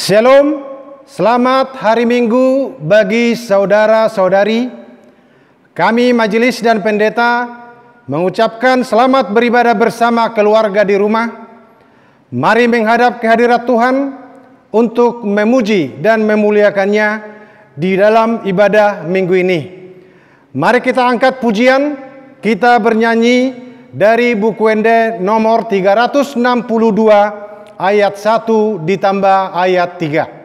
Shalom, selamat hari Minggu bagi saudara-saudari. Kami majelis dan pendeta mengucapkan selamat beribadah bersama keluarga di rumah. Mari menghadap kehadirat Tuhan untuk memuji dan memuliakannya di dalam ibadah minggu ini. Mari kita angkat pujian, kita bernyanyi dari buku Ende nomor 362 ayat 1 ditambah ayat 3.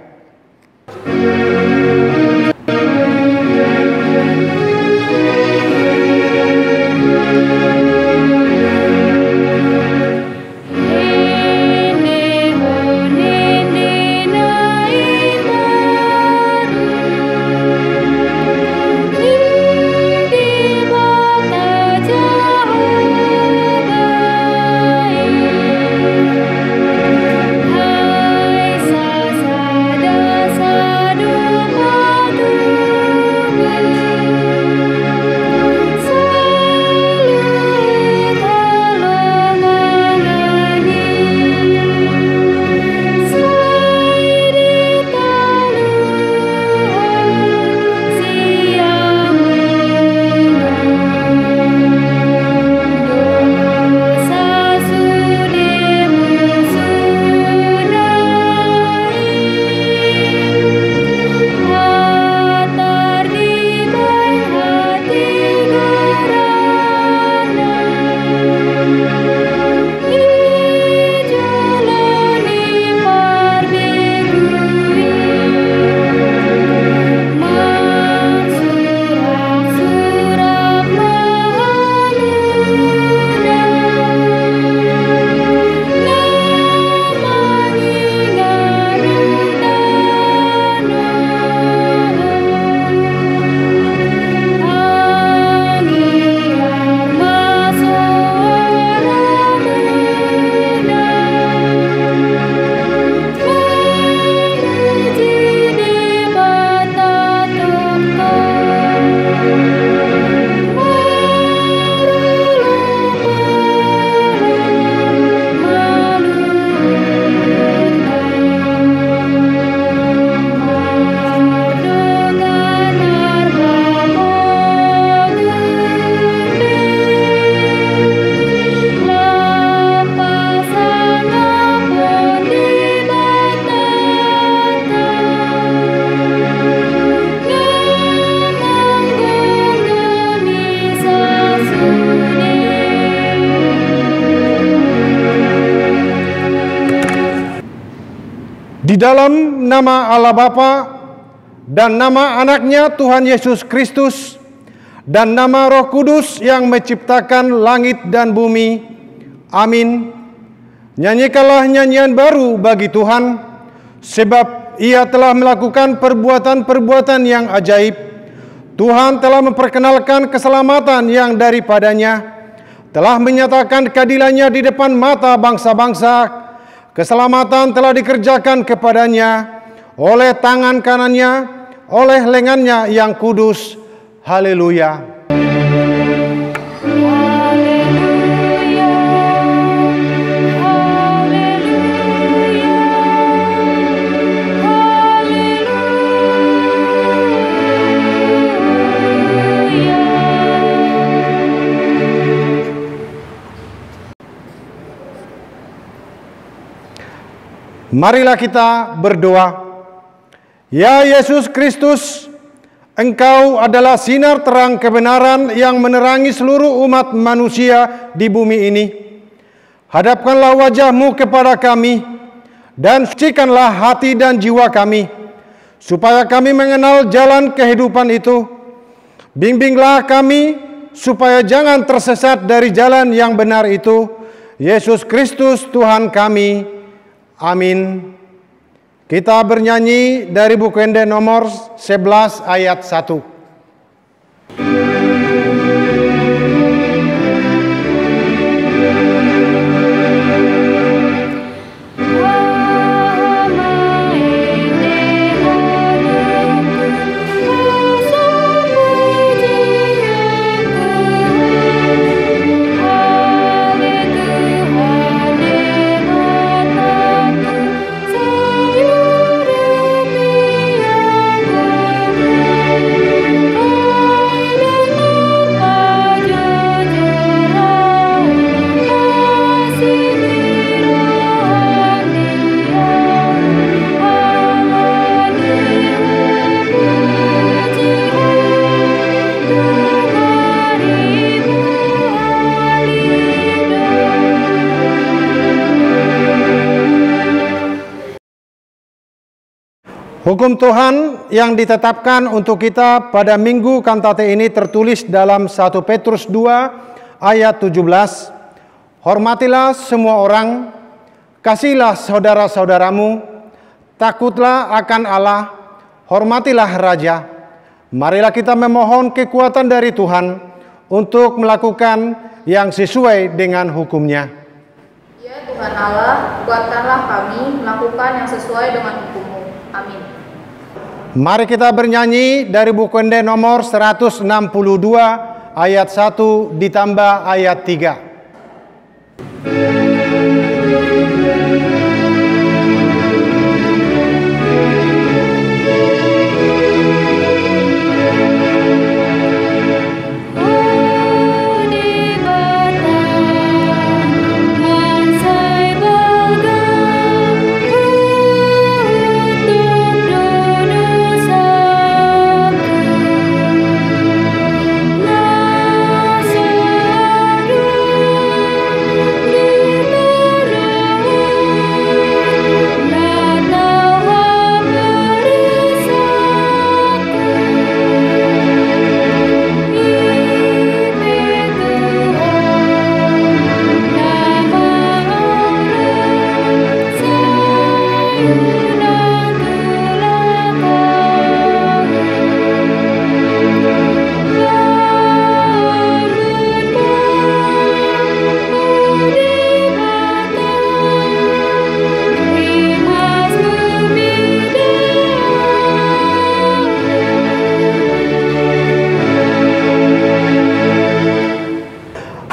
Di dalam nama Allah Bapa dan nama anaknya Tuhan Yesus Kristus dan nama Roh Kudus yang menciptakan langit dan bumi. Amin. Nyanyikanlah nyanyian baru bagi Tuhan, sebab Ia telah melakukan perbuatan-perbuatan yang ajaib. Tuhan telah memperkenalkan keselamatan yang daripadanya, telah menyatakan keadilannya di depan mata bangsa-bangsa. Keselamatan telah dikerjakan kepadanya oleh tangan kanannya, oleh lengannya yang kudus. Haleluya. Marilah kita berdoa. Ya Yesus Kristus, Engkau adalah sinar terang kebenaran yang menerangi seluruh umat manusia di bumi ini. Hadapkanlah wajah-Mu kepada kami dan sucikanlah hati dan jiwa kami, supaya kami mengenal jalan kehidupan itu. Bimbinglah kami supaya jangan tersesat dari jalan yang benar itu. Yesus Kristus Tuhan kami. Amin. Kita bernyanyi dari buku Ende nomor 11 ayat 1. Hallelujah. Hukum Tuhan yang ditetapkan untuk kita pada Minggu Kantate ini tertulis dalam 1 Petrus 2 ayat 17. Hormatilah semua orang, kasihilah saudara-saudaramu, takutlah akan Allah, hormatilah Raja. Marilah kita memohon kekuatan dari Tuhan untuk melakukan yang sesuai dengan hukum-Nya. Ya Tuhan Allah, kuatkanlah kami melakukan yang sesuai dengan hukum-Mu. Amin. Mari kita bernyanyi dari buku Ende nomor 162 ayat 1 ditambah ayat 3.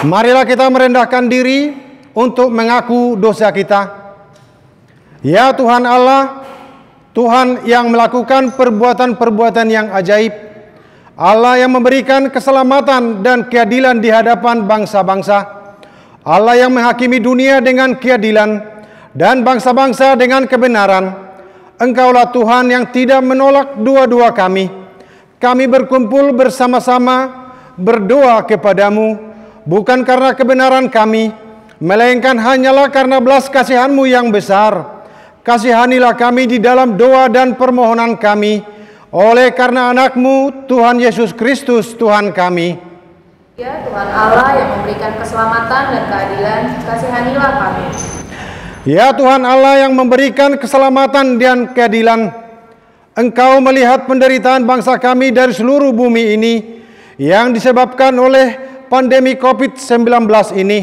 Marilah kita merendahkan diri untuk mengaku dosa kita. Ya Tuhan Allah, Tuhan yang melakukan perbuatan-perbuatan yang ajaib, Allah yang memberikan keselamatan dan keadilan di hadapan bangsa-bangsa, Allah yang menghakimi dunia dengan keadilan dan bangsa-bangsa dengan kebenaran. Engkaulah Tuhan yang tidak menolak doa-doa kami. Kami berkumpul bersama-sama berdoa kepadamu, bukan karena kebenaran kami, melainkan hanyalah karena belas kasihan-Mu yang besar. Kasihanilah kami di dalam doa dan permohonan kami, oleh karena anak-Mu, Tuhan Yesus Kristus, Tuhan kami. Ya Tuhan Allah yang memberikan keselamatan dan keadilan, kasihanilah kami. Ya Tuhan Allah yang memberikan keselamatan dan keadilan, Engkau melihat penderitaan bangsa kami dari seluruh bumi ini, yang disebabkan oleh pandemi COVID-19 ini.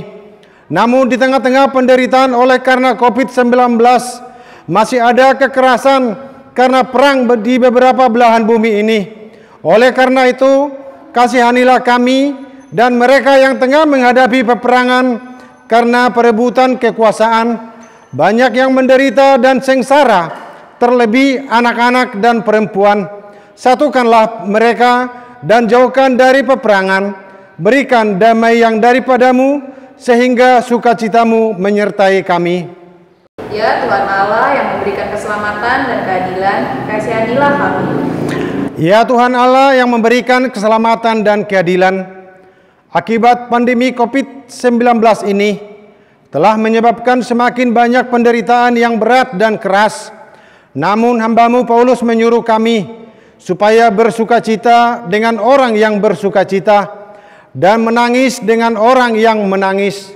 Namun di tengah-tengah penderitaan oleh karena COVID-19, masih ada kekerasan karena perang di beberapa belahan bumi ini. Oleh karena itu, kasihanilah kami dan mereka yang tengah menghadapi peperangan karena perebutan kekuasaan. Banyak yang menderita dan sengsara, terlebih anak-anak dan perempuan. Satukanlah mereka dan jauhkan dari peperangan. Berikan damai yang daripada-Mu, sehingga sukacita-Mu menyertai kami. Ya Tuhan Allah yang memberikan keselamatan dan keadilan, kasihanilah kami. Ya Tuhan Allah yang memberikan keselamatan dan keadilan, akibat pandemi COVID-19 ini telah menyebabkan semakin banyak penderitaan yang berat dan keras. Namun hamba-Mu Paulus menyuruh kami supaya bersukacita dengan orang yang bersukacita, dan menangis dengan orang yang menangis.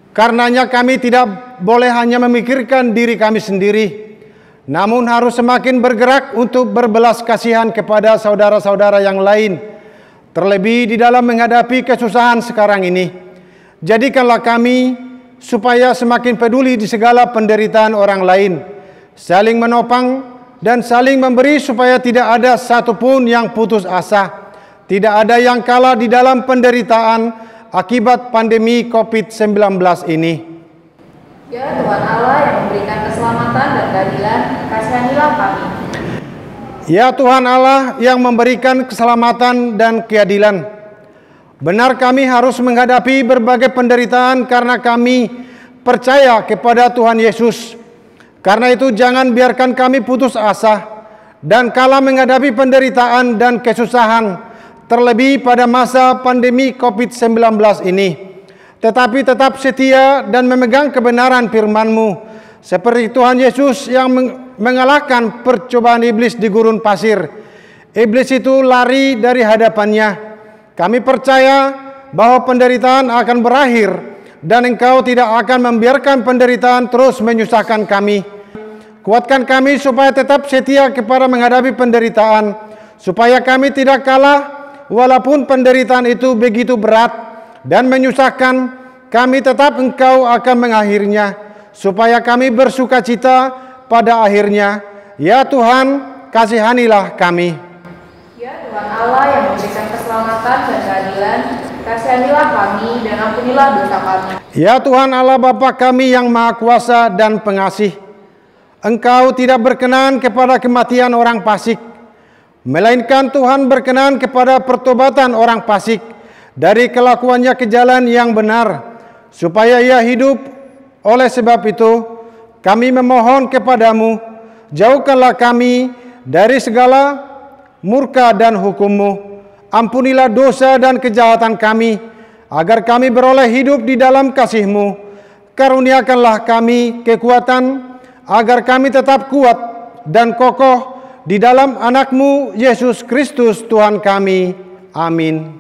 Karenanya kami tidak boleh hanya memikirkan diri kami sendiri, namun harus semakin bergerak untuk berbelas kasihan kepada saudara-saudara yang lain, terlebih di dalam menghadapi kesusahan sekarang ini. Jadikanlah kami supaya semakin peduli di segala penderitaan orang lain, saling menopang dan saling memberi supaya tidak ada satupun yang putus asa. Tidak ada yang kalah di dalam penderitaan akibat pandemi COVID-19 ini. Ya Tuhan Allah yang memberikan keselamatan dan keadilan, kasihanilah kami. Ya Tuhan Allah yang memberikan keselamatan dan keadilan, benar kami harus menghadapi berbagai penderitaan karena kami percaya kepada Tuhan Yesus. Karena itu jangan biarkan kami putus asa dan kalah menghadapi penderitaan dan kesusahan, terlebih pada masa pandemi COVID-19 ini. Tetapi tetap setia dan memegang kebenaran firman-Mu, seperti Tuhan Yesus mengalahkan percobaan iblis di gurun pasir. Iblis itu lari dari hadapannya. Kami percaya bahwa penderitaan akan berakhir dan Engkau tidak akan membiarkan penderitaan terus menyusahkan kami. Kuatkan kami supaya tetap setia kepada menghadapi penderitaan, supaya kami tidak kalah walaupun penderitaan itu begitu berat dan menyusahkan. Kami tetap Engkau akan mengakhirinya, supaya kami bersukacita pada akhirnya. Ya Tuhan, kasihanilah kami. Ya Tuhan Allah yang memberikan keselamatan dan keadilan, kasihanilah kami dan ampunilah dosa kami. Ya Tuhan Allah Bapa kami yang Maha Kuasa dan Pengasih, Engkau tidak berkenan kepada kematian orang fasik, melainkan Tuhan berkenan kepada pertobatan orang fasik dari kelakuannya ke jalan yang benar, supaya ia hidup. Oleh sebab itu, kami memohon kepadamu, jauhkanlah kami dari segala murka dan hukum-Mu. Ampunilah dosa dan kejahatan kami, agar kami beroleh hidup di dalam kasih-Mu. Karuniakanlah kami kekuatan, agar kami tetap kuat dan kokoh di dalam Anak-Mu, Yesus Kristus Tuhan kami. Amin.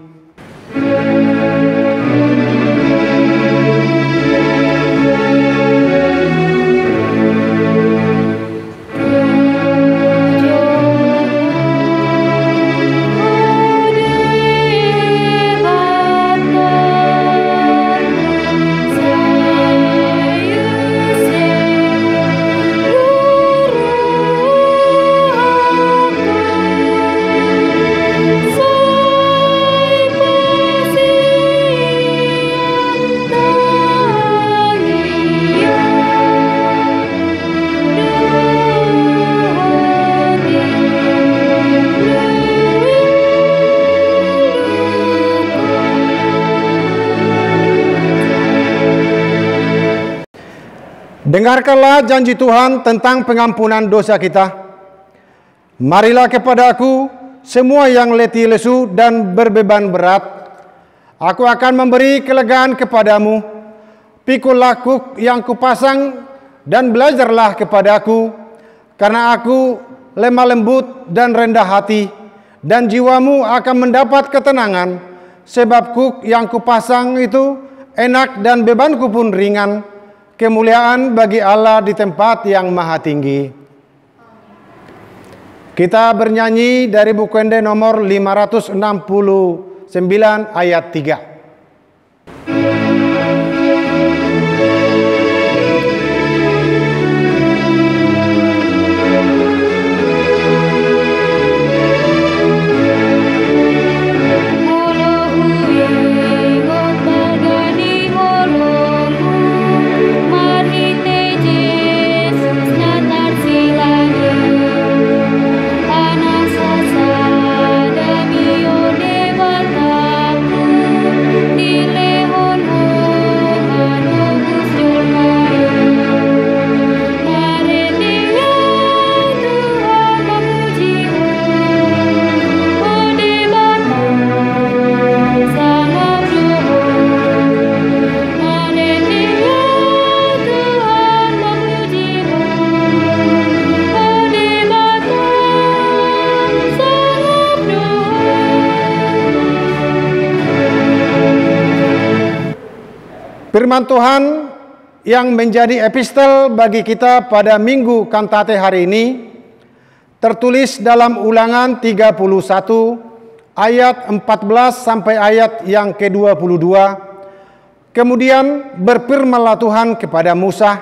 Dengarkanlah janji Tuhan tentang pengampunan dosa kita. Marilah kepada-Aku semua yang letih lesu dan berbeban berat. Aku akan memberi kelegaan kepadamu. Pikullah kuk yang kupasang dan belajarlah kepada-Aku, karena Aku lemah lembut dan rendah hati, dan jiwamu akan mendapat ketenangan, sebab kuk yang kupasang itu enak dan bebanku pun ringan. Kemuliaan bagi Allah di tempat yang maha tinggi. Kita bernyanyi dari buku Ende nomor 569 ayat 3. Firman Tuhan yang menjadi epistel bagi kita pada Minggu Kantate hari ini tertulis dalam Ulangan 31 ayat 14 sampai ayat yang ke-22. Kemudian berfirmanlah Tuhan kepada Musa,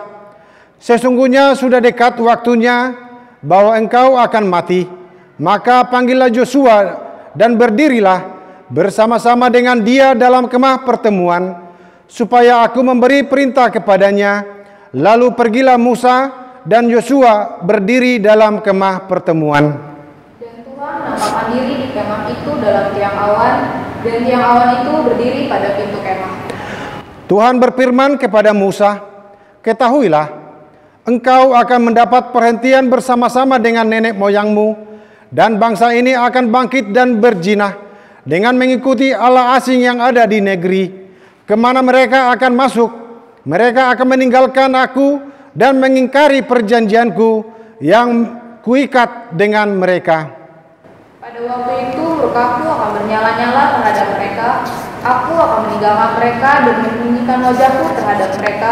"Sesungguhnya sudah dekat waktunya bahwa engkau akan mati. Maka panggillah Yosua dan berdirilah bersama-sama dengan dia dalam kemah pertemuan, supaya aku memberi perintah kepadanya." Lalu pergilah Musa dan Yosua berdiri dalam kemah pertemuan. Dan Tuhan menampakkan diri di kemah itu dalam tiang awan, dan tiang awan itu berdiri pada pintu kemah. Tuhan berfirman kepada Musa, "Ketahuilah, engkau akan mendapat perhentian bersama-sama dengan nenek moyangmu, dan bangsa ini akan bangkit dan berjinah dengan mengikuti allah asing yang ada di negeri. Kemana mereka akan masuk, mereka akan meninggalkan aku dan mengingkari perjanjianku yang kuikat dengan mereka. Pada waktu itu murkaku akan bernyala-nyala terhadap mereka. Aku akan meninggalkan mereka dan menyembunyikan wajahku terhadap mereka,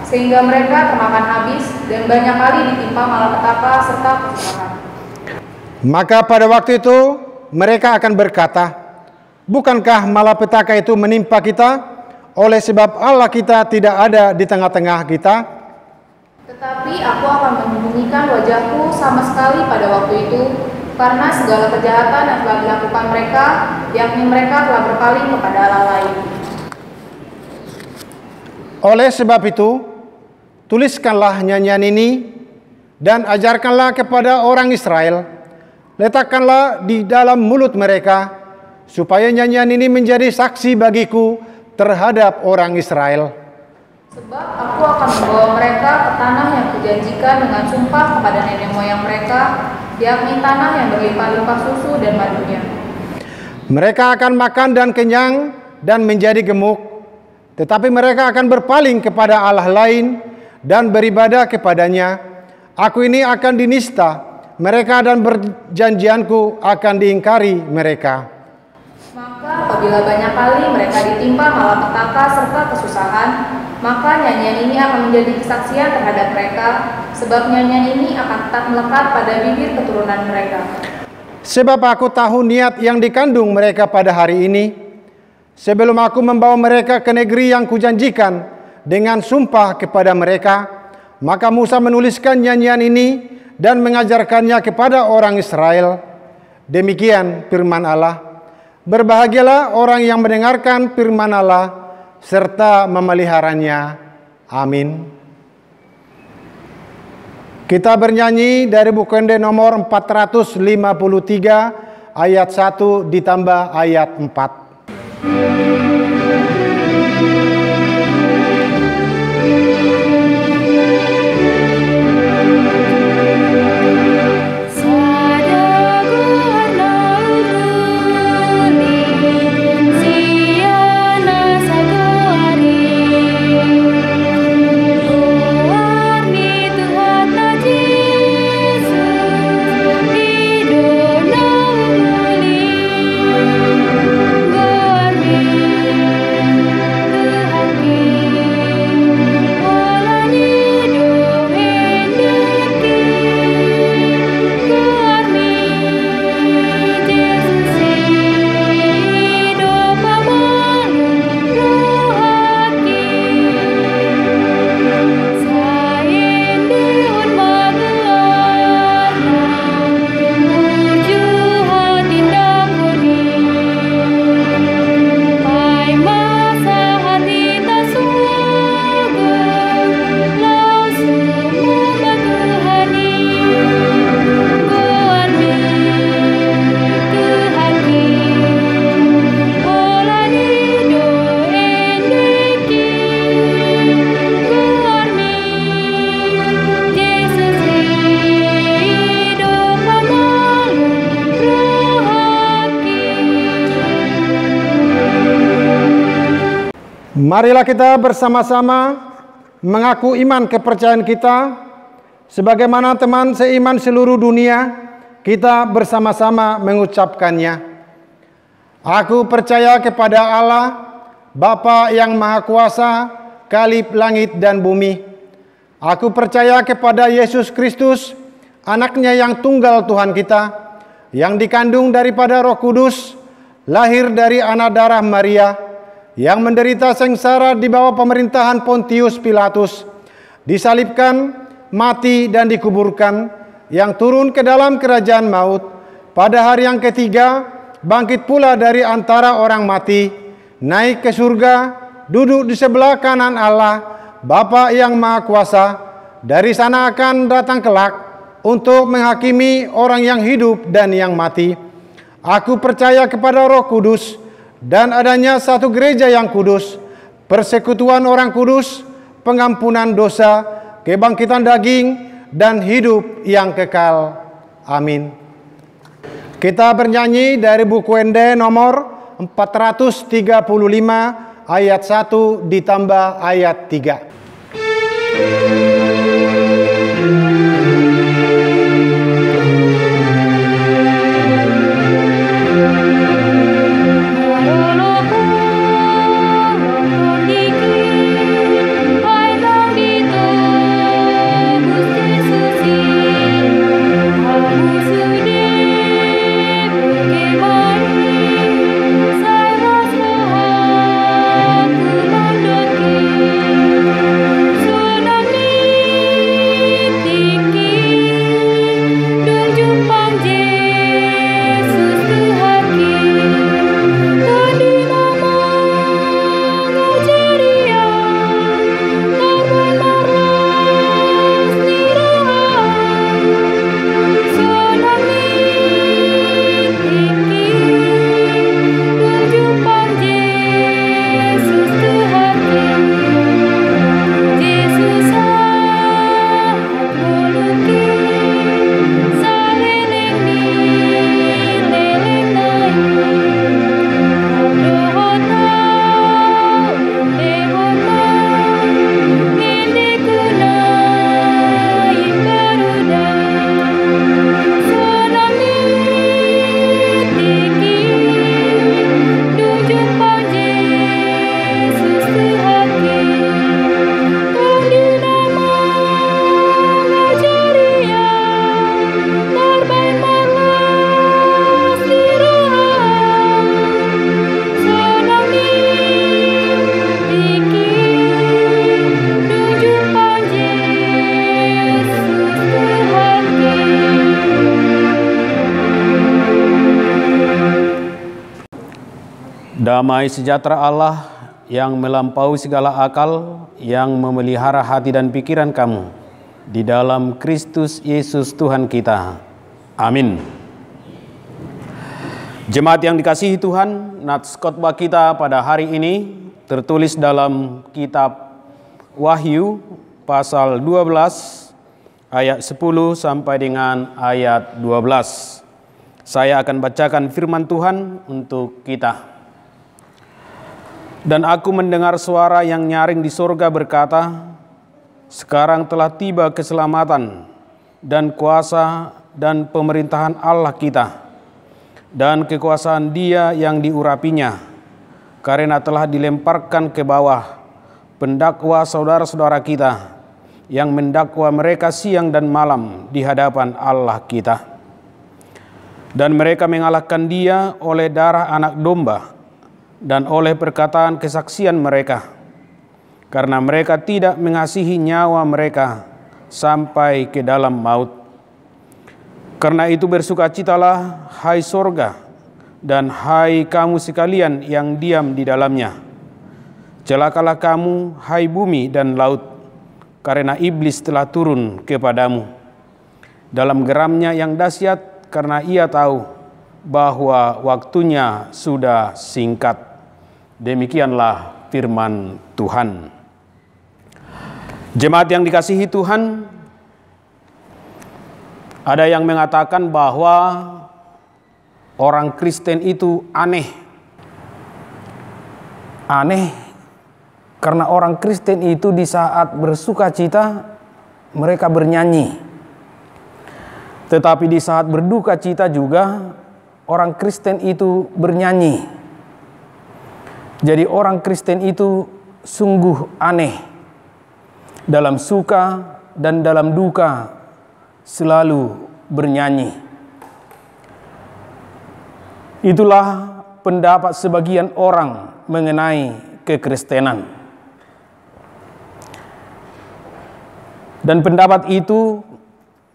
sehingga mereka termakan habis dan banyak kali ditimpa malapetaka serta kesusahan. Maka pada waktu itu mereka akan berkata, bukankah malapetaka itu menimpa kita? Oleh sebab Allah kita tidak ada di tengah-tengah kita. Tetapi aku akan menyembunyikan wajahku sama sekali pada waktu itu, karena segala kejahatan yang telah dilakukan mereka, yakni mereka telah berpaling kepada Allah lain. Oleh sebab itu, tuliskanlah nyanyian ini dan ajarkanlah kepada orang Israel. Letakkanlah di dalam mulut mereka, supaya nyanyian ini menjadi saksi bagiku terhadap orang Israel. Sebab aku akan membawa mereka ke tanah yang kujanjikan dengan sumpah kepada nenek moyang mereka, yakni tanah yang berlimpah-limpah susu dan madunya. Mereka akan makan dan kenyang dan menjadi gemuk, tetapi mereka akan berpaling kepada Allah lain dan beribadah kepadanya. Aku ini akan dinista mereka dan perjanjianku akan diingkari mereka. Maka apabila banyak kali mereka ditimpa malapetaka serta kesusahan, maka nyanyian ini akan menjadi kesaksian terhadap mereka, sebab nyanyian ini akan tetap melekat pada bibir keturunan mereka. Sebab aku tahu niat yang dikandung mereka pada hari ini, sebelum aku membawa mereka ke negeri yang kujanjikan dengan sumpah kepada mereka. Maka Musa menuliskan nyanyian ini dan mengajarkannya kepada orang Israel. Demikian firman Allah. Berbahagialah orang yang mendengarkan firman Allah serta memeliharanya. Amin. Kita bernyanyi dari buku Ende nomor 453 ayat 1 ditambah ayat 4. Marilah kita bersama-sama mengaku iman kepercayaan kita, sebagaimana teman seiman seluruh dunia, kita bersama-sama mengucapkannya. Aku percaya kepada Allah, Bapa yang Maha Kuasa, Kalib langit dan bumi. Aku percaya kepada Yesus Kristus, Anaknya yang tunggal Tuhan kita, yang dikandung daripada Roh Kudus, lahir dari anak darah Maria, yang menderita sengsara di bawah pemerintahan Pontius Pilatus, disalibkan, mati dan dikuburkan, yang turun ke dalam kerajaan maut, pada hari yang ketiga bangkit pula dari antara orang mati, naik ke surga, duduk di sebelah kanan Allah, Bapa yang Maha Kuasa. Dari sana akan datang kelak untuk menghakimi orang yang hidup dan yang mati. Aku percaya kepada Roh Kudus, dan adanya satu gereja yang kudus, persekutuan orang kudus, pengampunan dosa, kebangkitan daging, dan hidup yang kekal. Amin. Kita bernyanyi dari buku Ende nomor 435 ayat 1 ditambah ayat 3. Damai sejahtera Allah yang melampaui segala akal, yang memelihara hati dan pikiran kamu di dalam Kristus Yesus Tuhan kita. Amin. Jemaat yang dikasihi Tuhan, nats khotbah kita pada hari ini tertulis dalam kitab Wahyu pasal 12 ayat 10 sampai dengan ayat 12. Saya akan bacakan firman Tuhan untuk kita. Dan aku mendengar suara yang nyaring di sorga berkata, sekarang telah tiba keselamatan dan kuasa dan pemerintahan Allah kita dan kekuasaan Dia yang diurapinya, karena telah dilemparkan ke bawah pendakwa saudara-saudara kita yang mendakwa mereka siang dan malam di hadapan Allah kita. Dan mereka mengalahkan Dia oleh darah anak domba dan oleh perkataan kesaksian mereka, karena mereka tidak mengasihi nyawa mereka sampai ke dalam maut. Karena itu bersukacitalah, hai sorga, dan hai kamu sekalian yang diam di dalamnya. Celakalah kamu, hai bumi dan laut, karena iblis telah turun kepadamu dalam geramnya yang dahsyat, karena ia tahu bahwa waktunya sudah singkat. Demikianlah firman Tuhan. Jemaat yang dikasihi Tuhan, ada yang mengatakan bahwa orang Kristen itu aneh. Aneh karena orang Kristen itu di saat bersuka cita mereka bernyanyi. Tetapi di saat berduka cita juga orang Kristen itu bernyanyi. Jadi orang Kristen itu sungguh aneh. Dalam suka dan dalam duka selalu bernyanyi. Itulah pendapat sebagian orang mengenai kekristenan. Dan pendapat itu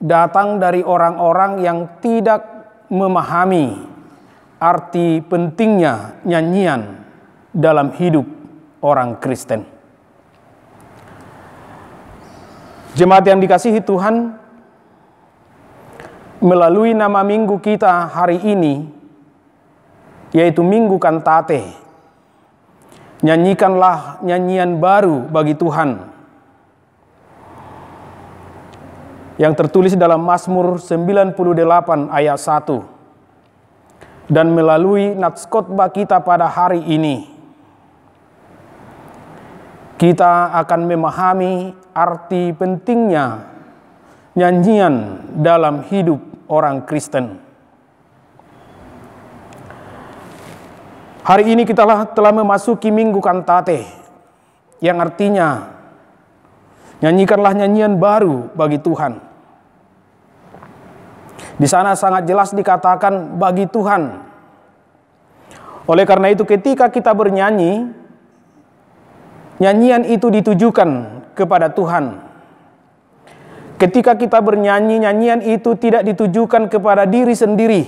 datang dari orang-orang yang tidak memahami arti pentingnya nyanyian dalam hidup orang Kristen. Jemaat yang dikasihi Tuhan, melalui nama minggu kita hari ini, yaitu Minggu Kantate, nyanyikanlah nyanyian baru bagi Tuhan, yang tertulis dalam Mazmur 98 ayat 1. Dan melalui nats khotbah kita pada hari ini, kita akan memahami arti pentingnya nyanyian dalam hidup orang Kristen. Hari ini kita telah memasuki Minggu Kantate, yang artinya nyanyikanlah nyanyian baru bagi Tuhan. Di sana sangat jelas dikatakan bagi Tuhan. Oleh karena itu ketika kita bernyanyi, nyanyian itu ditujukan kepada Tuhan. Ketika kita bernyanyi, nyanyian itu tidak ditujukan kepada diri sendiri.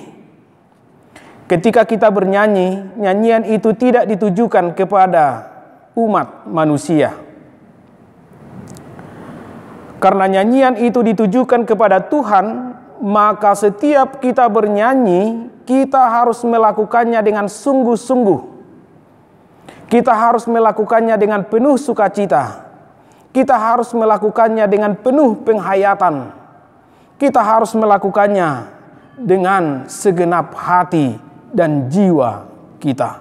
Ketika kita bernyanyi, nyanyian itu tidak ditujukan kepada umat manusia. Karena nyanyian itu ditujukan kepada Tuhan, maka setiap kita bernyanyi, kita harus melakukannya dengan sungguh-sungguh. Kita harus melakukannya dengan penuh sukacita. Kita harus melakukannya dengan penuh penghayatan. Kita harus melakukannya dengan segenap hati dan jiwa kita.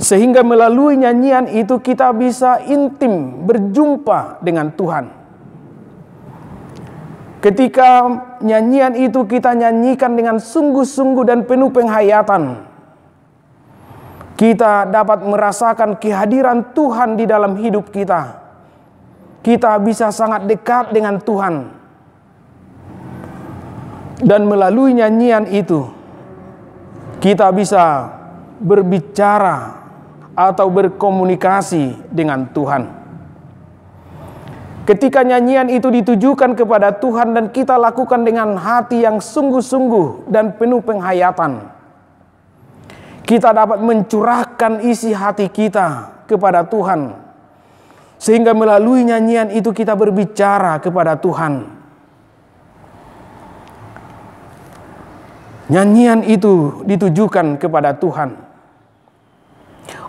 Sehingga melalui nyanyian itu kita bisa intim berjumpa dengan Tuhan. Ketika nyanyian itu kita nyanyikan dengan sungguh-sungguh dan penuh penghayatan, kita dapat merasakan kehadiran Tuhan di dalam hidup kita. Kita bisa sangat dekat dengan Tuhan. Dan melalui nyanyian itu, kita bisa berbicara atau berkomunikasi dengan Tuhan. Ketika nyanyian itu ditujukan kepada Tuhan dan kita lakukan dengan hati yang sungguh-sungguh dan penuh penghayatan, kita dapat mencurahkan isi hati kita kepada Tuhan, sehingga melalui nyanyian itu kita berbicara kepada Tuhan. Nyanyian itu ditujukan kepada Tuhan.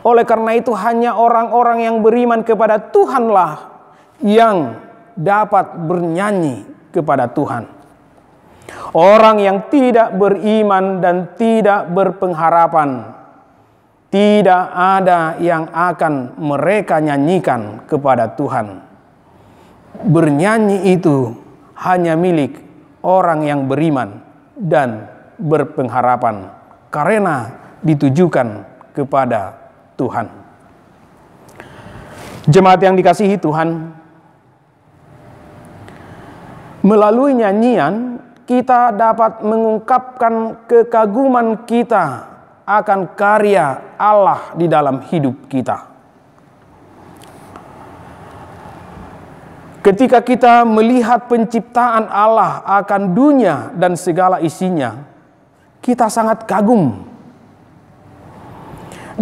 Oleh karena itu hanya orang-orang yang beriman kepada Tuhanlah yang dapat bernyanyi kepada Tuhan. Orang yang tidak beriman dan tidak berpengharapan, tidak ada yang akan mereka nyanyikan kepada Tuhan. Bernyanyi itu hanya milik orang yang beriman dan berpengharapan, karena ditujukan kepada Tuhan. Jemaat yang dikasihi Tuhan, melalui nyanyian kita dapat mengungkapkan kekaguman kita akan karya Allah di dalam hidup kita. Ketika kita melihat penciptaan Allah akan dunia dan segala isinya, kita sangat kagum.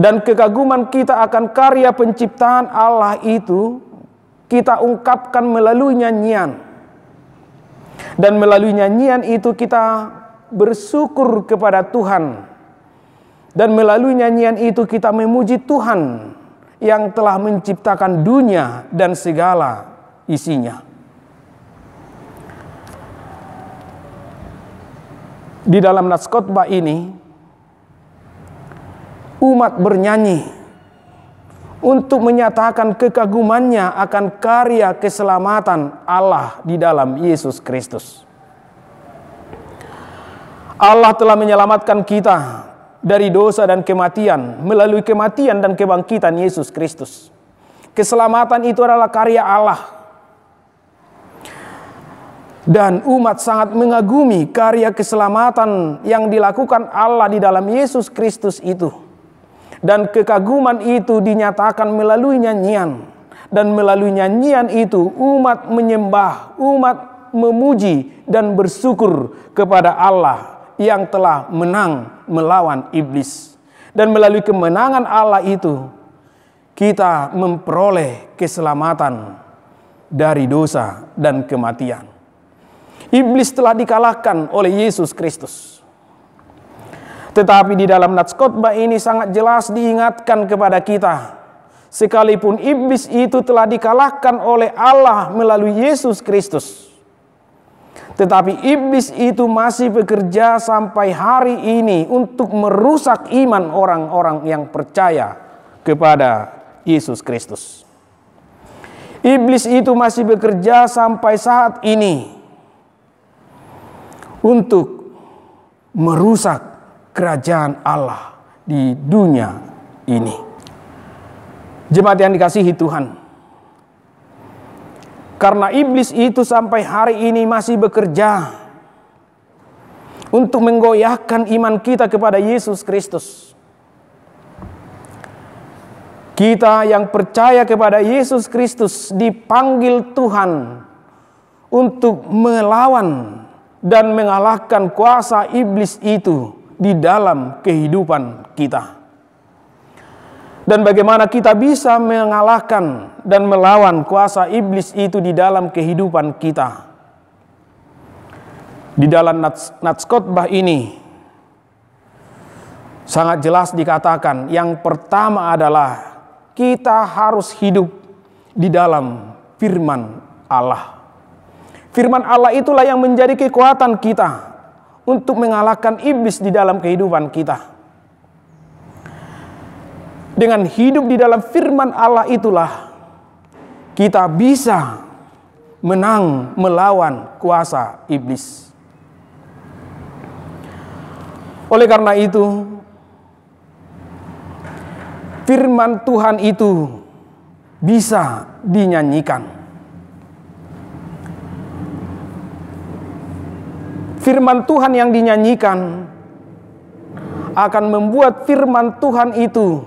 Dan kekaguman kita akan karya penciptaan Allah itu kita ungkapkan melalui nyanyian. Dan melalui nyanyian itu kita bersyukur kepada Tuhan. Dan melalui nyanyian itu kita memuji Tuhan yang telah menciptakan dunia dan segala isinya. Di dalam nats khotbah ini, umat bernyanyi untuk menyatakan kekagumannya akan karya keselamatan Allah di dalam Yesus Kristus. Allah telah menyelamatkan kita dari dosa dan kematian melalui kematian dan kebangkitan Yesus Kristus. Keselamatan itu adalah karya Allah. Dan umat sangat mengagumi karya keselamatan yang dilakukan Allah di dalam Yesus Kristus itu. Dan kekaguman itu dinyatakan melalui nyanyian. Dan melalui nyanyian itu umat menyembah, umat memuji dan bersyukur kepada Allah yang telah menang melawan iblis. Dan melalui kemenangan Allah itu kita memperoleh keselamatan dari dosa dan kematian. Iblis telah dikalahkan oleh Yesus Kristus. Tetapi di dalam nats khotbah ini sangat jelas diingatkan kepada kita, sekalipun iblis itu telah dikalahkan oleh Allah melalui Yesus Kristus, tetapi iblis itu masih bekerja sampai hari ini untuk merusak iman orang-orang yang percaya kepada Yesus Kristus. Iblis itu masih bekerja sampai saat ini untuk merusak kerajaan Allah di dunia ini. Jemaat yang dikasihi Tuhan, karena iblis itu sampai hari ini masih bekerja untuk menggoyahkan iman kita kepada Yesus Kristus. Kita yang percaya kepada Yesus Kristus dipanggil Tuhan untuk melawan dan mengalahkan kuasa iblis itu di dalam kehidupan kita. Dan bagaimana kita bisa mengalahkan dan melawan kuasa iblis itu di dalam kehidupan kita? Di dalam nats khotbah ini sangat jelas dikatakan, yang pertama adalah kita harus hidup di dalam firman Allah. Firman Allah itulah yang menjadi kekuatan kita untuk mengalahkan iblis di dalam kehidupan kita. Dengan hidup di dalam firman Allah itulah kita bisa menang melawan kuasa iblis. Oleh karena itu, firman Tuhan itu bisa dinyanyikan. Firman Tuhan yang dinyanyikan akan membuat firman Tuhan itu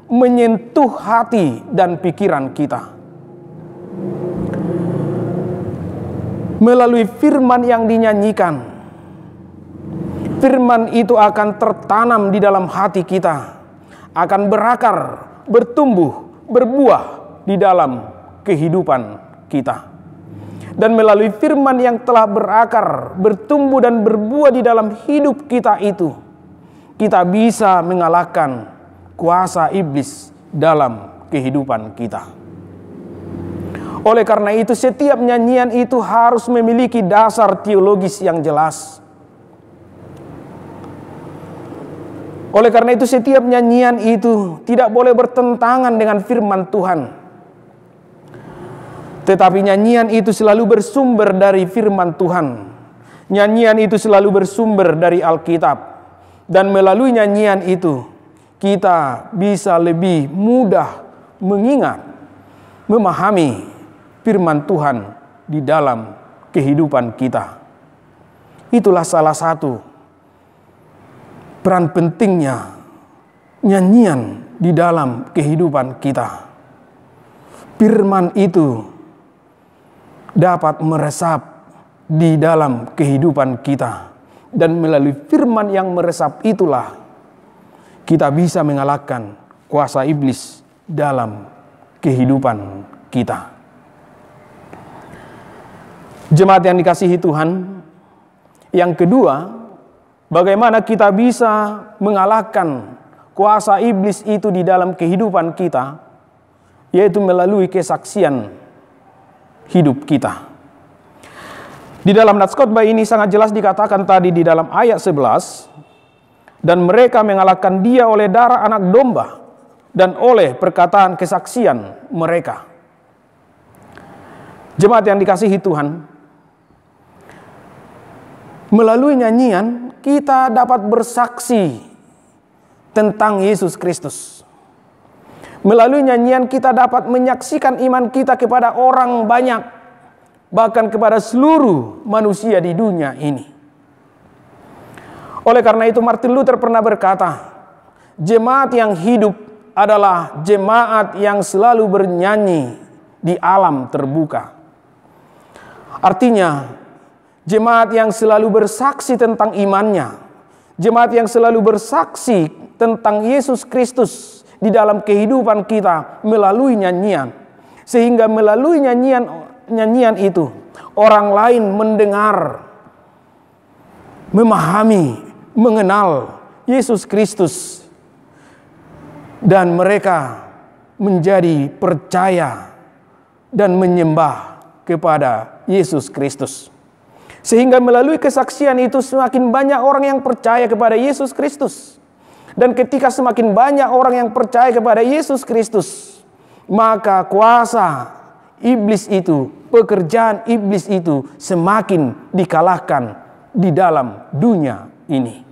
menyentuh hati dan pikiran kita. Melalui firman yang dinyanyikan, firman itu akan tertanam di dalam hati kita. akan berakar, bertumbuh, berbuah di dalam kehidupan kita. Dan melalui firman yang telah berakar, bertumbuh dan berbuah di dalam hidup kita itu, kita bisa mengalahkan kuasa iblis dalam kehidupan kita. Oleh karena itu, setiap nyanyian itu harus memiliki dasar teologis yang jelas. Oleh karena itu, setiap nyanyian itu tidak boleh bertentangan dengan firman Tuhan. Tetapi nyanyian itu selalu bersumber dari firman Tuhan. Nyanyian itu selalu bersumber dari Alkitab. Dan melalui nyanyian itu, kita bisa lebih mudah mengingat, memahami firman Tuhan di dalam kehidupan kita. Itulah salah satu peran pentingnya nyanyian di dalam kehidupan kita. Firman itu dapat meresap di dalam kehidupan kita. Dan melalui firman yang meresap itulah kita bisa mengalahkan kuasa iblis dalam kehidupan kita. Jemaat yang dikasihi Tuhan, yang kedua, bagaimana kita bisa mengalahkan kuasa iblis itu di dalam kehidupan kita, yaitu melalui kesaksian hidup kita. Di dalam nats khotbah ini sangat jelas dikatakan tadi di dalam ayat 11, dan mereka mengalahkan dia oleh darah anak domba dan oleh perkataan kesaksian mereka. Jemaat yang dikasihi Tuhan, melalui nyanyian kita dapat bersaksi tentang Yesus Kristus. Melalui nyanyian kita dapat menyaksikan iman kita kepada orang banyak, bahkan kepada seluruh manusia di dunia ini. Oleh karena itu Martin Luther pernah berkata, jemaat yang hidup adalah jemaat yang selalu bernyanyi di alam terbuka. Artinya, jemaat yang selalu bersaksi tentang imannya, jemaat yang selalu bersaksi tentang Yesus Kristus di dalam kehidupan kita melalui nyanyian. Sehingga melalui nyanyian itu orang lain mendengar, memahami, mengenal Yesus Kristus, dan mereka menjadi percaya dan menyembah kepada Yesus Kristus. Sehingga melalui kesaksian itu semakin banyak orang yang percaya kepada Yesus Kristus. Dan ketika semakin banyak orang yang percaya kepada Yesus Kristus, maka kuasa iblis itu, pekerjaan iblis itu semakin dikalahkan di dalam dunia ini.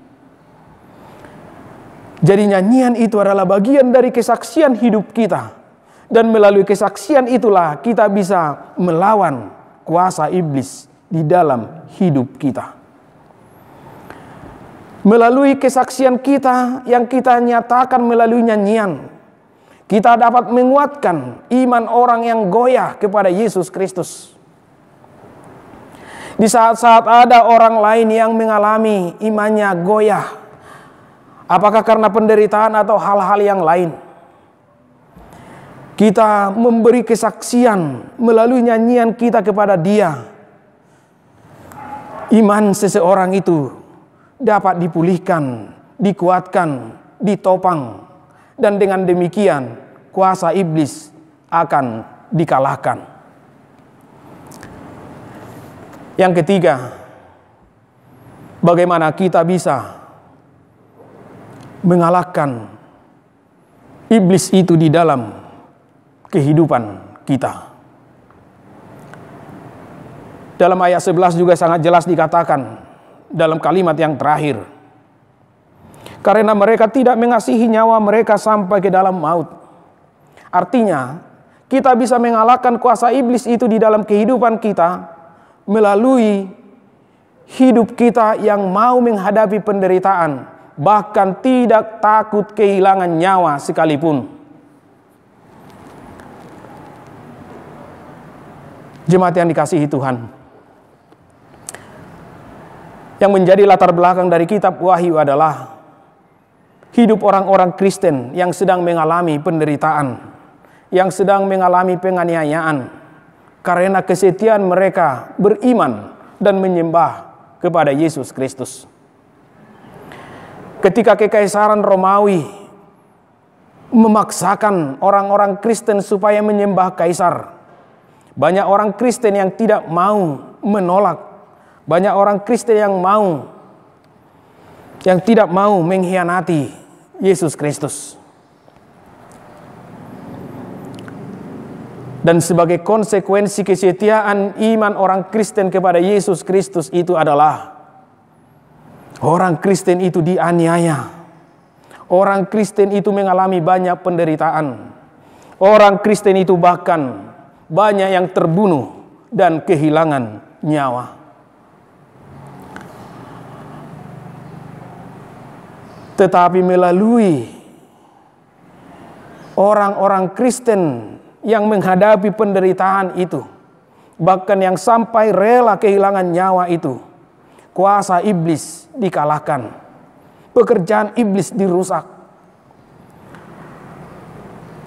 Jadi nyanyian itu adalah bagian dari kesaksian hidup kita. Dan melalui kesaksian itulah kita bisa melawan kuasa iblis di dalam hidup kita. Melalui kesaksian kita yang kita nyatakan melalui nyanyian, kita dapat menguatkan iman orang yang goyah kepada Yesus Kristus. Di saat-saat ada orang lain yang mengalami imannya goyah, apakah karena penderitaan atau hal-hal yang lain, kita memberi kesaksian melalui nyanyian kita kepada dia. Iman seseorang itu dapat dipulihkan, dikuatkan, ditopang, dan dengan demikian kuasa iblis akan dikalahkan. Yang ketiga, bagaimana kita bisa mengalahkan iblis itu di dalam kehidupan kita. Dalam ayat 11 juga sangat jelas dikatakan dalam kalimat yang terakhir, karena mereka tidak mengasihi nyawa mereka sampai ke dalam maut. Artinya, kita bisa mengalahkan kuasa iblis itu di dalam kehidupan kita melalui hidup kita yang mau menghadapi penderitaan, bahkan tidak takut kehilangan nyawa sekalipun. Jemaat yang dikasihi Tuhan, yang menjadi latar belakang dari kitab Wahyu adalah hidup orang-orang Kristen yang sedang mengalami penderitaan, yang sedang mengalami penganiayaan, karena kesetiaan mereka beriman dan menyembah kepada Yesus Kristus. Ketika Kekaisaran Romawi memaksakan orang-orang Kristen supaya menyembah kaisar, banyak orang Kristen yang tidak mau menolak, banyak orang Kristen yang tidak mau mengkhianati Yesus Kristus. Dan sebagai konsekuensi kesetiaan iman orang Kristen kepada Yesus Kristus itu adalah orang Kristen itu dianiaya. Orang Kristen itu mengalami banyak penderitaan. Orang Kristen itu bahkan banyak yang terbunuh dan kehilangan nyawa. Tetapi melalui orang-orang Kristen yang menghadapi penderitaan itu, bahkan yang sampai rela kehilangan nyawa itu, kuasa iblis dikalahkan, pekerjaan iblis dirusak.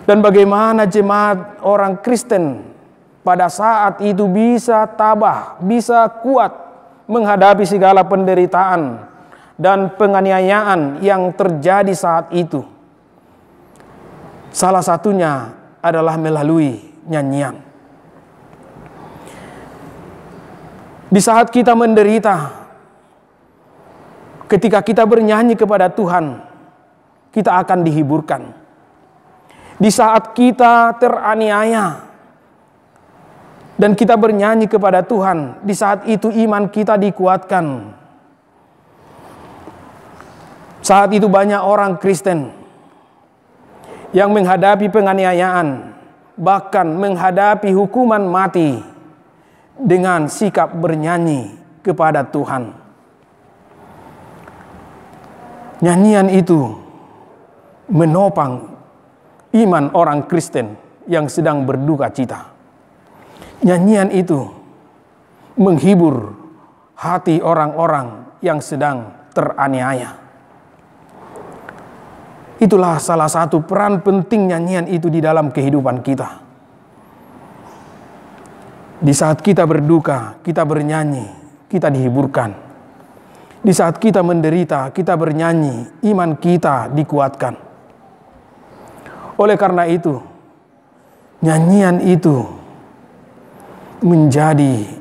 Dan bagaimana jemaat orang Kristen pada saat itu bisa tabah, bisa kuat menghadapi segala penderitaan dan penganiayaan yang terjadi saat itu. Salah satunya adalah melalui nyanyian. Di saat kita menderita, ketika kita bernyanyi kepada Tuhan, kita akan dihiburkan. Di saat kita teraniaya dan kita bernyanyi kepada Tuhan, di saat itu iman kita dikuatkan. Saat itu banyak orang Kristen yang menghadapi penganiayaan, bahkan menghadapi hukuman mati dengan sikap bernyanyi kepada Tuhan. Nyanyian itu menopang iman orang Kristen yang sedang berduka cita. Nyanyian itu menghibur hati orang-orang yang sedang teraniaya. Itulah salah satu peran penting nyanyian itu di dalam kehidupan kita. Di saat kita berduka, kita bernyanyi, kita dihiburkan. Di saat kita menderita, kita bernyanyi, iman kita dikuatkan. Oleh karena itu, nyanyian itu menjadi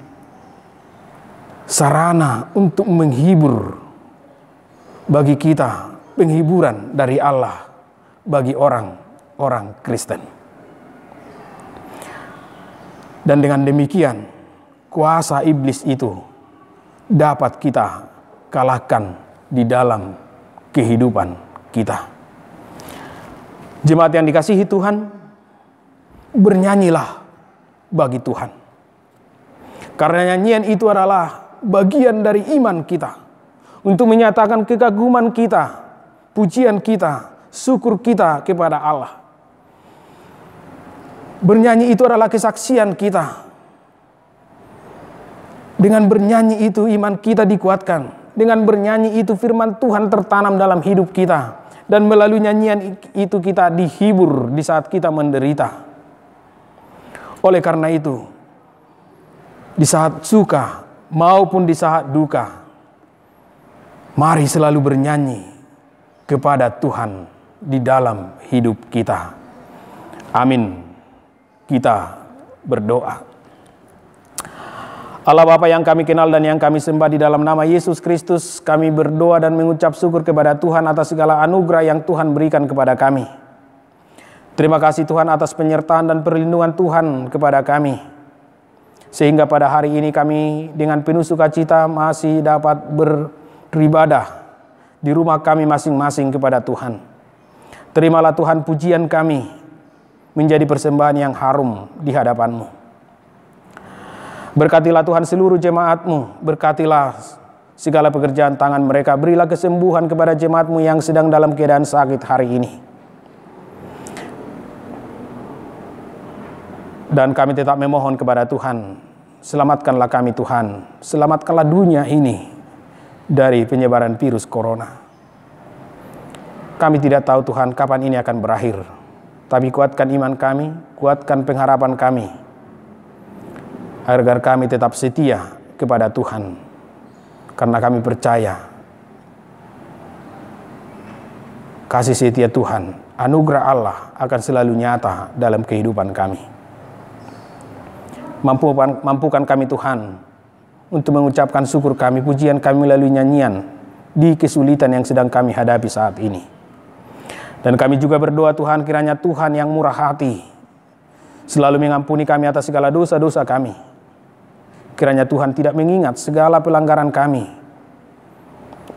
sarana untuk menghibur bagi kita, penghiburan dari Allah bagi orang-orang Kristen. Dan dengan demikian, kuasa iblis itu dapat kita kalahkan di dalam kehidupan kita. Jemaat yang dikasihi Tuhan, bernyanyilah bagi Tuhan. Karena nyanyian itu adalah bagian dari iman kita untuk menyatakan kekaguman kita, pujian kita, syukur kita kepada Allah. Bernyanyi itu adalah kesaksian kita. Dengan bernyanyi itu iman kita dikuatkan. Dengan bernyanyi itu firman Tuhan tertanam dalam hidup kita. Dan melalui nyanyian itu kita dihibur di saat kita menderita. Oleh karena itu, di saat suka maupun di saat duka, mari selalu bernyanyi kepada Tuhan di dalam hidup kita. Amin. Kita berdoa. Allah Bapa yang kami kenal dan yang kami sembah, di dalam nama Yesus Kristus kami berdoa dan mengucap syukur kepada Tuhan atas segala anugerah yang Tuhan berikan kepada kami. Terima kasih Tuhan atas penyertaan dan perlindungan Tuhan kepada kami, sehingga pada hari ini kami dengan penuh sukacita masih dapat beribadah di rumah kami masing-masing kepada Tuhan. Terimalah Tuhan pujian kami menjadi persembahan yang harum di hadapan-Mu. Berkatilah Tuhan seluruh jemaat-Mu, berkatilah segala pekerjaan tangan mereka, berilah kesembuhan kepada jemaat-Mu yang sedang dalam keadaan sakit hari ini. Dan kami tetap memohon kepada Tuhan, selamatkanlah kami Tuhan, selamatkanlah dunia ini dari penyebaran virus corona. Kami tidak tahu Tuhan kapan ini akan berakhir, tapi kuatkan iman kami, kuatkan pengharapan kami, agar kami tetap setia kepada Tuhan, karena kami percaya kasih setia Tuhan, anugerah Allah akan selalu nyata dalam kehidupan kami. Mampukan kami Tuhan untuk mengucapkan syukur kami, pujian kami melalui nyanyian di kesulitan yang sedang kami hadapi saat ini. Dan kami juga berdoa Tuhan, kiranya Tuhan yang murah hati selalu mengampuni kami atas segala dosa-dosa kami. Kiranya Tuhan tidak mengingat segala pelanggaran kami,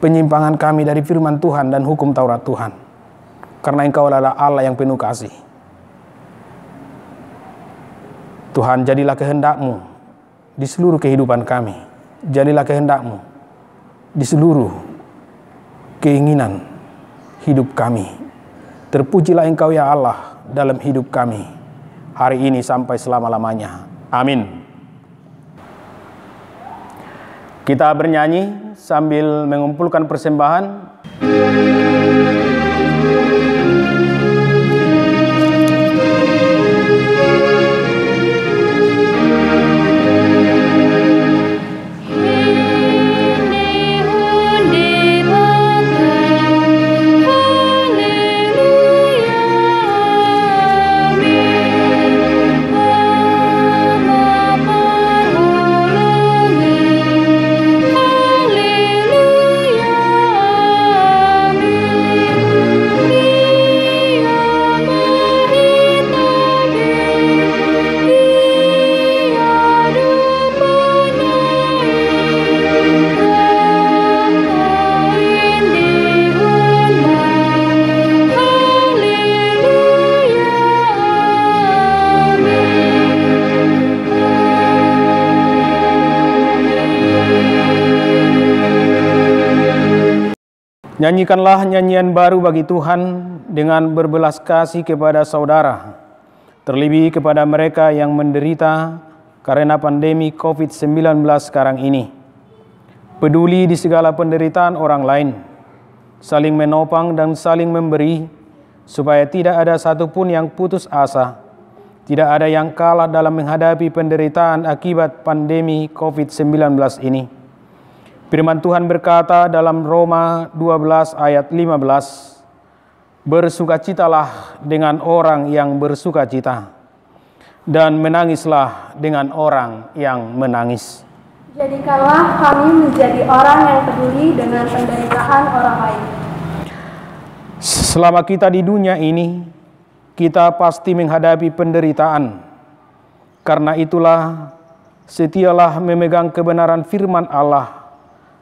penyimpangan kami dari firman Tuhan dan hukum Taurat Tuhan. Karena Engkau adalah Allah yang penuh kasih. Tuhan, jadilah kehendak-Mu di seluruh kehidupan kami. Jadilah kehendak-Mu di seluruh keinginan hidup kami. Terpujilah Engkau ya Allah dalam hidup kami, hari ini sampai selama-lamanya. Amin. Kita bernyanyi sambil mengumpulkan persembahan. Nyanyikanlah nyanyian baru bagi Tuhan dengan berbelas kasih kepada saudara, terlebih kepada mereka yang menderita karena pandemi COVID-19 sekarang ini. Peduli di segala penderitaan orang lain, saling menopang dan saling memberi, supaya tidak ada satupun yang putus asa, tidak ada yang kalah dalam menghadapi penderitaan akibat pandemi COVID-19 ini. Firman Tuhan berkata dalam Roma 12 ayat 15, bersukacitalah dengan orang yang bersukacita, dan menangislah dengan orang yang menangis. Jadikanlah kami menjadi orang yang peduli dengan penderitaan orang lain. Selama kita di dunia ini, kita pasti menghadapi penderitaan. Karena itulah, setialah memegang kebenaran firman Allah,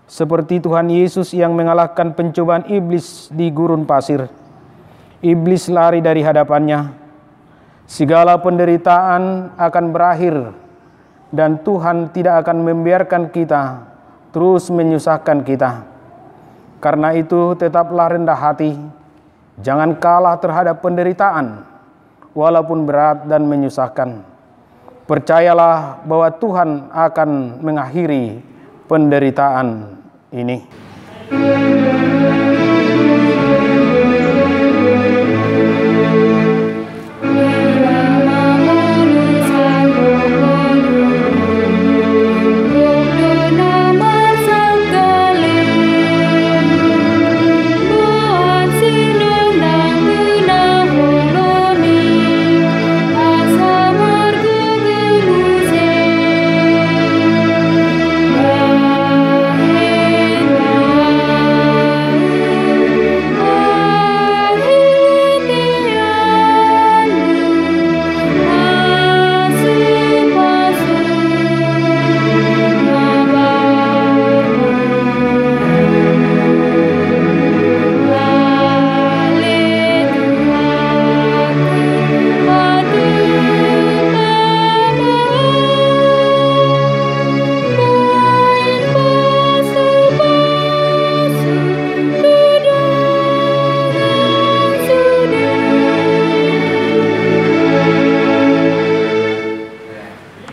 seperti Tuhan Yesus yang mengalahkan pencobaan iblis di gurun pasir. Iblis lari dari hadapannya. Segala penderitaan akan berakhir, dan Tuhan tidak akan membiarkan kita terus menyusahkan kita. Karena itu tetaplah rendah hati, jangan kalah terhadap penderitaan, walaupun berat dan menyusahkan. Percayalah bahwa Tuhan akan mengakhiri penderitaan ini.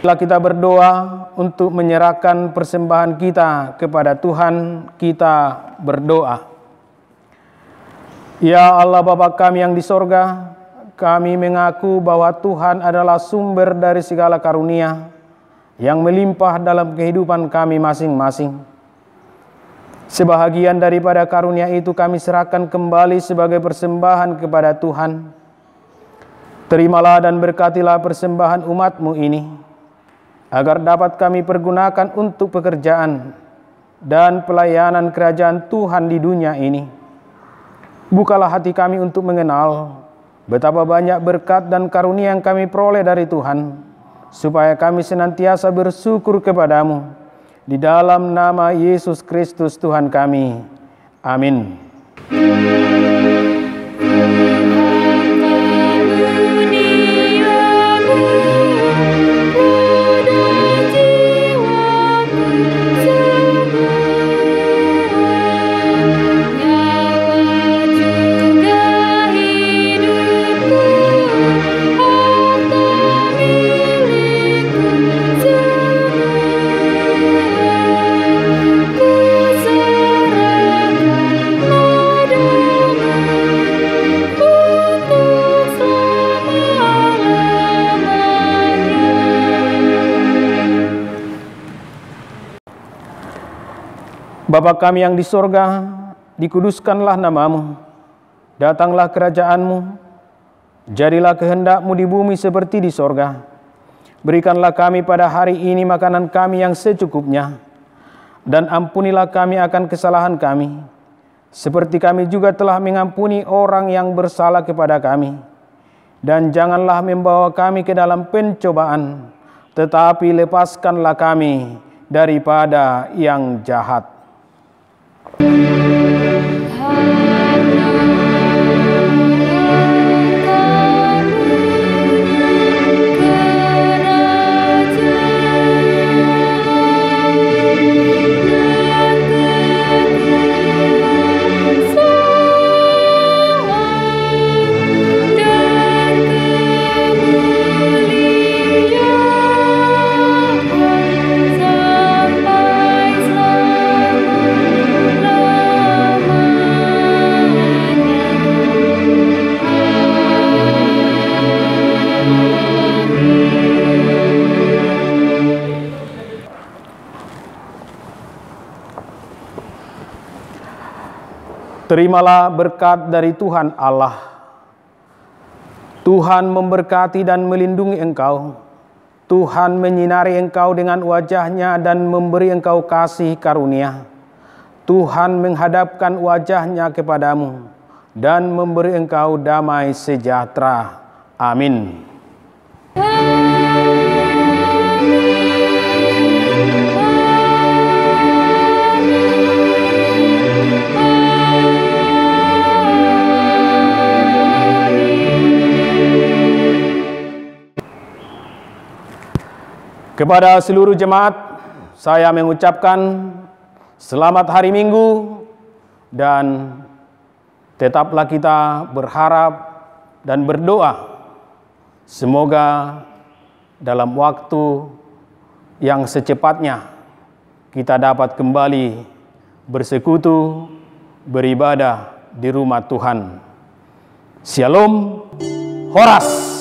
Setelah kita berdoa untuk menyerahkan persembahan kita kepada Tuhan, kita berdoa. Ya Allah Bapa kami yang di sorga, kami mengaku bahwa Tuhan adalah sumber dari segala karunia yang melimpah dalam kehidupan kami masing-masing. Sebahagian daripada karunia itu kami serahkan kembali sebagai persembahan kepada Tuhan. Terimalah dan berkatilah persembahan umat-Mu ini, agar dapat kami pergunakan untuk pekerjaan dan pelayanan kerajaan Tuhan di dunia ini. Bukalah hati kami untuk mengenal betapa banyak berkat dan karunia yang kami peroleh dari Tuhan, supaya kami senantiasa bersyukur kepadamu. Di dalam nama Yesus Kristus Tuhan kami. Amin. Bapa kami yang di sorga, dikuduskanlah nama-Mu, datanglah kerajaan-Mu, jadilah kehendak-Mu di bumi seperti di sorga. Berikanlah kami pada hari ini makanan kami yang secukupnya, dan ampunilah kami akan kesalahan kami, seperti kami juga telah mengampuni orang yang bersalah kepada kami. Dan janganlah membawa kami ke dalam pencobaan, tetapi lepaskanlah kami daripada yang jahat. Terimalah berkat dari Tuhan Allah. Tuhan memberkati dan melindungi engkau. Tuhan menyinari engkau dengan wajah-Nya dan memberi engkau kasih karunia. Tuhan menghadapkan wajah-Nya kepadamu dan memberi engkau damai sejahtera. Amin. Kepada seluruh jemaat, saya mengucapkan selamat hari Minggu, dan tetaplah kita berharap dan berdoa semoga dalam waktu yang secepatnya kita dapat kembali bersekutu, beribadah di rumah Tuhan. Shalom, Horas.